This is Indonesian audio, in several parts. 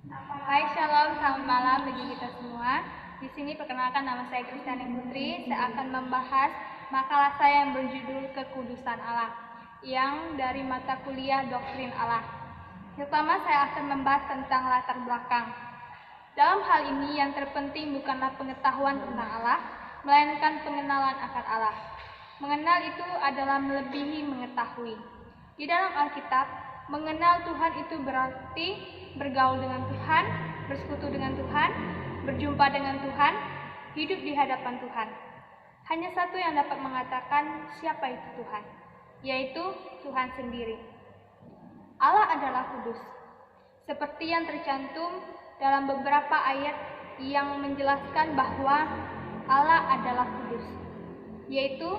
Hai Shalom, selamat malam bagi kita semua. Di sini perkenalkan nama saya Kristiani Putri. Saya akan membahas makalah saya yang berjudul Kekudusan Allah, yang dari mata kuliah Doktrin Allah. Pertama saya akan membahas tentang latar belakang. Dalam hal ini yang terpenting bukanlah pengetahuan tentang Allah, melainkan pengenalan akan Allah. Mengenal itu adalah melebihi mengetahui. Di dalam Alkitab, mengenal Tuhan itu berarti bergaul dengan Tuhan, bersekutu dengan Tuhan, berjumpa dengan Tuhan, hidup di hadapan Tuhan. Hanya satu yang dapat mengatakan siapa itu Tuhan, yaitu Tuhan sendiri. Allah adalah kudus, seperti yang tercantum dalam beberapa ayat yang menjelaskan bahwa Allah adalah kudus, yaitu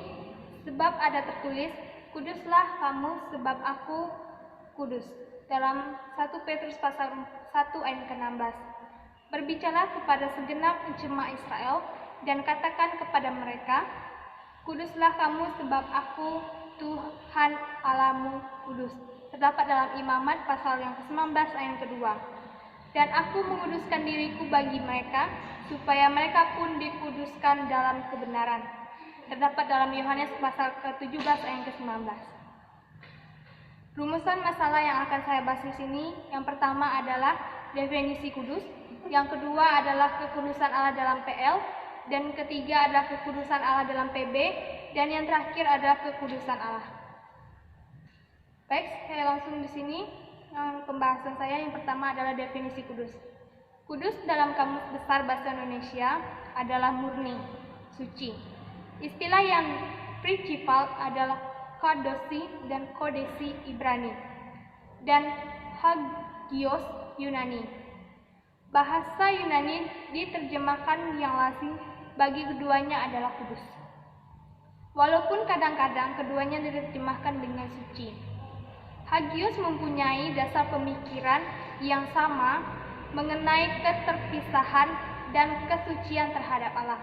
sebab ada tertulis, kuduslah kamu sebab aku kudus, dalam 1 Petrus pasal 1 ayat ke-16. Berbicara kepada segenap jemaat Israel dan katakan kepada mereka, kuduslah kamu sebab aku Tuhan Allahmu kudus. Terdapat dalam Imamat pasal yang ke-19 ayat kedua. Dan aku menguduskan diriku bagi mereka, supaya mereka pun dikuduskan dalam kebenaran. Terdapat dalam Yohanes pasal ke-17 ayat ke-19. Rumusan masalah yang akan saya bahas di sini, yang pertama adalah definisi kudus, yang kedua adalah kekudusan Allah dalam PL, dan ketiga adalah kekudusan Allah dalam PB, dan yang terakhir adalah kekudusan Allah. Baik, saya langsung di sini. Yang pembahasan saya yang pertama adalah definisi kudus. Kudus dalam Kamus Besar Bahasa Indonesia adalah murni, suci. Istilah yang prinsipal adalah Kadosi dan Kodesi Ibrani dan Hagios Yunani. Bahasa Yunani diterjemahkan yang lazim bagi keduanya adalah kudus. Walaupun kadang-kadang keduanya diterjemahkan dengan suci. Hagios mempunyai dasar pemikiran yang sama mengenai keterpisahan dan kesucian terhadap Allah.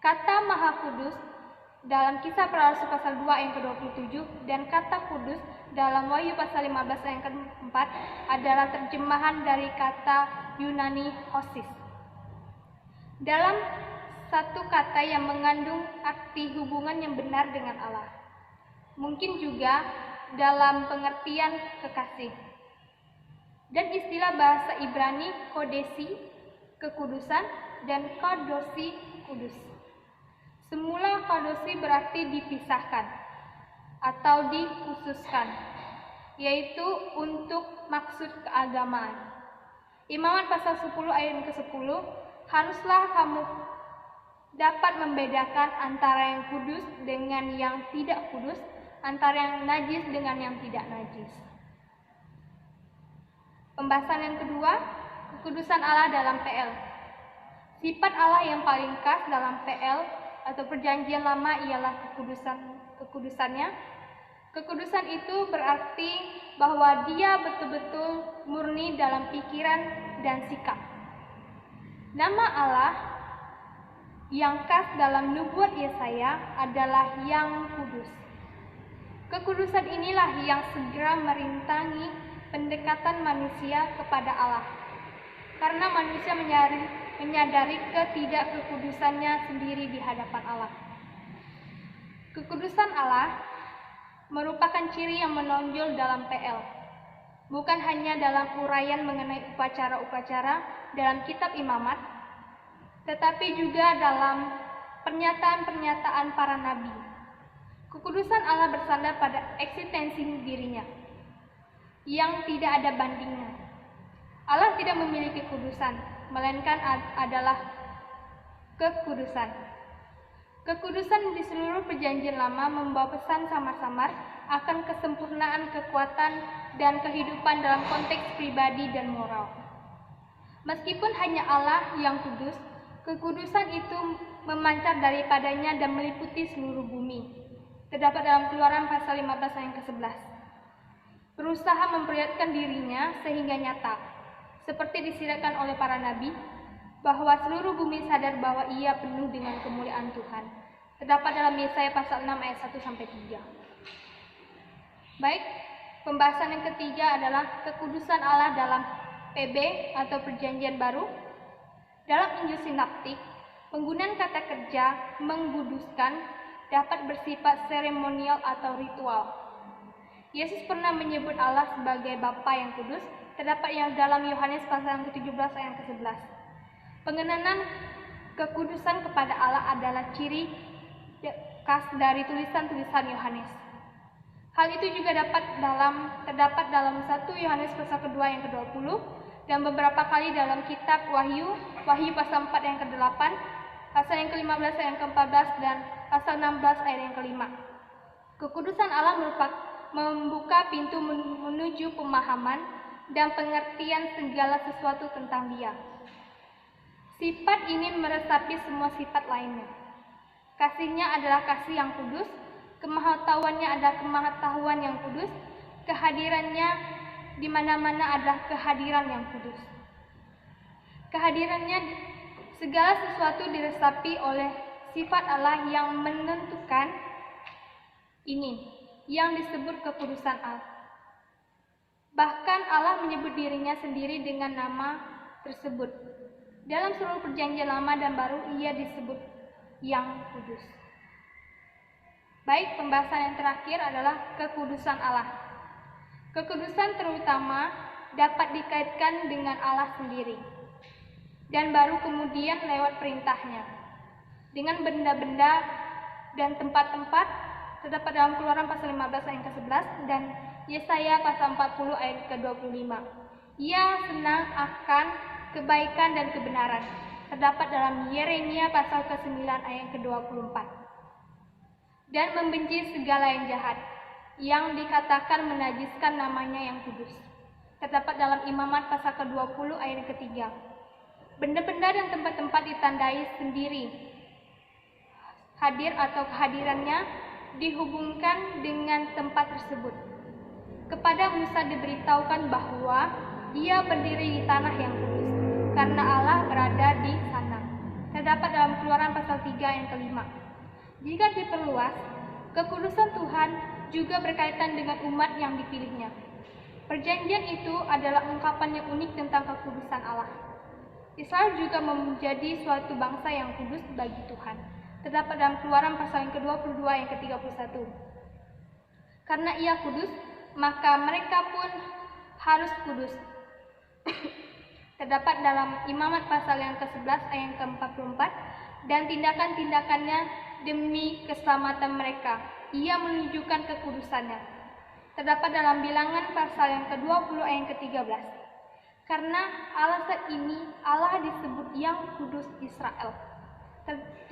Kata Maha Kudus dalam Kisah Para Rasul pasal 2 ayat ke-27 dan kata kudus dalam Wahyu pasal 15 ayat ke-4 adalah terjemahan dari kata Yunani hosis. Dalam satu kata yang mengandung arti hubungan yang benar dengan Allah. Mungkin juga dalam pengertian kekasih. Dan istilah bahasa Ibrani kodesi, kekudusan, dan kadosi, kudus. Semula kadosi berarti dipisahkan atau dikhususkan, yaitu untuk maksud keagamaan. Imamat pasal 10 ayat ke-10, haruslah kamu dapat membedakan antara yang kudus dengan yang tidak kudus, antara yang najis dengan yang tidak najis. Pembahasan yang kedua, kekudusan Allah dalam PL. Sifat Allah yang paling khas dalam PL atau perjanjian lama ialah kekudusannya. Kekudusan itu berarti bahwa dia betul-betul murni dalam pikiran dan sikap. Nama Allah yang khas dalam nubuat Yesaya adalah yang kudus. Kekudusan inilah yang segera merintangi pendekatan manusia kepada Allah, karena manusia menyadari ketidakkekudusannya sendiri di hadapan Allah. Kekudusan Allah merupakan ciri yang menonjol dalam PL, bukan hanya dalam uraian mengenai upacara-upacara dalam kitab Imamat, tetapi juga dalam pernyataan-pernyataan para nabi. Kekudusan Allah bersandar pada eksistensi dirinya, yang tidak ada bandingnya. Allah tidak memiliki kekudusan, melainkan adalah kekudusan. Kekudusan di seluruh perjanjian lama membawa pesan samar-samar akan kesempurnaan kekuatan dan kehidupan dalam konteks pribadi dan moral. Meskipun hanya Allah yang kudus, kekudusan itu memancar daripadanya dan meliputi seluruh bumi. Terdapat dalam Keluaran pasal 15 ayat ke-11. Berusaha memperlihatkan dirinya sehingga nyata, seperti disiratkan oleh para nabi, bahwa seluruh bumi sadar bahwa ia penuh dengan kemuliaan Tuhan. Terdapat dalam Yesaya pasal 6 ayat 1-3. Baik, pembahasan yang ketiga adalah kekudusan Allah dalam PB atau Perjanjian Baru. Dalam Injil Sinoptik, penggunaan kata kerja mengkuduskan dapat bersifat seremonial atau ritual. Yesus pernah menyebut Allah sebagai Bapa yang kudus, terdapat yang dalam Yohanes pasal yang ke-17 ayat ke-11. Pengenalan kekudusan kepada Allah adalah ciri khas dari tulisan-tulisan Yohanes. Hal itu juga terdapat dalam 1 Yohanes pasal kedua yang ke-20 dan beberapa kali dalam kitab Wahyu pasal 4 yang ke-8, pasal yang ke-15 ayat yang ke-14 dan pasal 16 ayat yang ke-5. Kekudusan Allah membuka pintu menuju pemahaman dan pengertian segala sesuatu tentang Dia. Sifat ini meresapi semua sifat lainnya. Kasih-Nya adalah kasih yang kudus, kemahatauan-Nya adalah kemahatauan yang kudus, kehadiran-Nya di mana-mana adalah kehadiran yang kudus. Kehadiran-Nya, segala sesuatu diresapi oleh sifat Allah yang menentukan ini, yang disebut kekudusan Allah. Bahkan Allah menyebut dirinya sendiri dengan nama tersebut. Dalam seluruh Perjanjian Lama dan Baru, Ia disebut yang kudus. Baik, pembahasan yang terakhir adalah kekudusan Allah. Kekudusan terutama dapat dikaitkan dengan Allah sendiri, dan baru kemudian lewat perintahnya. Dengan benda-benda dan tempat-tempat terdapat dalam Keluaran pasal 15 ayat ke-11 dan Yesaya pasal 40 ayat ke-25. Ia senang akan kebaikan dan kebenaran. Terdapat dalam Yeremia pasal ke-9 ayat ke-24. Dan membenci segala yang jahat, yang dikatakan menajiskan namanya yang kudus. Terdapat dalam Imamat pasal ke-20 ayat ke-3. Benda-benda dan tempat-tempat ditandai sendiri. Hadir atau kehadirannya dihubungkan dengan tempat tersebut. Kepada Musa diberitahukan bahwa ia berdiri di tanah yang kudus, karena Allah berada di sana. Terdapat dalam Keluaran pasal 3 yang ke-5. Jika diperluas, kekudusan Tuhan juga berkaitan dengan umat yang dipilihnya. Perjanjian itu adalah ungkapan yang unik tentang kekudusan Allah. Israel juga menjadi suatu bangsa yang kudus bagi Tuhan. Terdapat dalam Keluaran pasal yang ke-22 yang ke-31. Karena ia kudus, maka mereka pun harus kudus. Terdapat dalam Imamat pasal yang ke-11 ayat ke-44, dan tindakan-tindakannya demi keselamatan mereka, ia menunjukkan kekudusannya. Terdapat dalam Bilangan pasal yang ke-20 ayat ke-13. Karena alasan ini Allah disebut yang kudus Israel. 30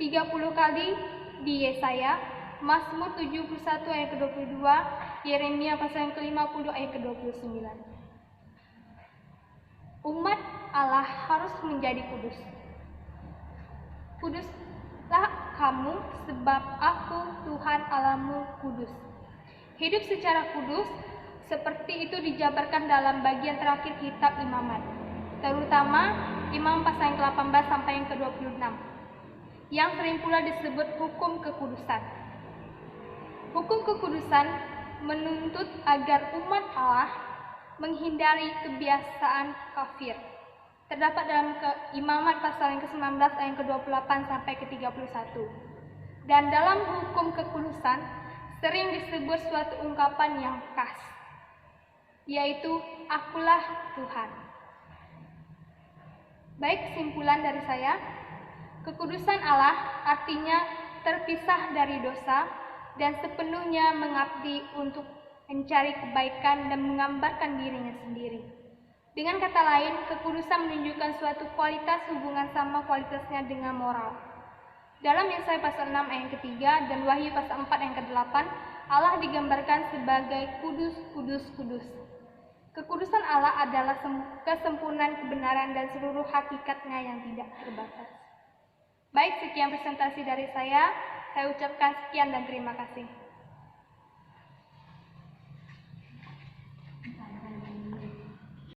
kali di Yesaya, Mazmur 71 ayat ke-22, Yeremia pasal yang ke-50 ayat ke-29. Umat Allah harus menjadi kudus. Kuduslah kamu, sebab aku Tuhan Allahmu kudus. Hidup secara kudus seperti itu dijabarkan dalam bagian terakhir kitab Imamat, terutama Imam pasal yang ke-18 sampai yang ke-26, yang sering pula disebut hukum kekudusan. Hukum kekudusan menuntut agar umat Allah menghindari kebiasaan kafir. Terdapat dalam Imamat pasal yang ke-19 ayat yang ke-28 sampai ke-31. Dan dalam hukum kekudusan sering disebut suatu ungkapan yang khas, yaitu akulah Tuhan. Baik, kesimpulan dari saya, kekudusan Allah artinya terpisah dari dosa dan sepenuhnya mengabdi untuk mencari kebaikan dan menggambarkan dirinya sendiri. Dengan kata lain, kekudusan menunjukkan suatu kualitas hubungan sama kualitasnya dengan moral. Dalam Yesaya pasal 6 ayat ke-3 dan Wahyu pasal 4 ayat ke-8, Allah digambarkan sebagai kudus, kudus, kudus. Kekudusan Allah adalah kesempurnaan kebenaran dan seluruh hakikatnya yang tidak terbatas. Baik, sekian presentasi dari saya ucapkan sekian dan terima kasih.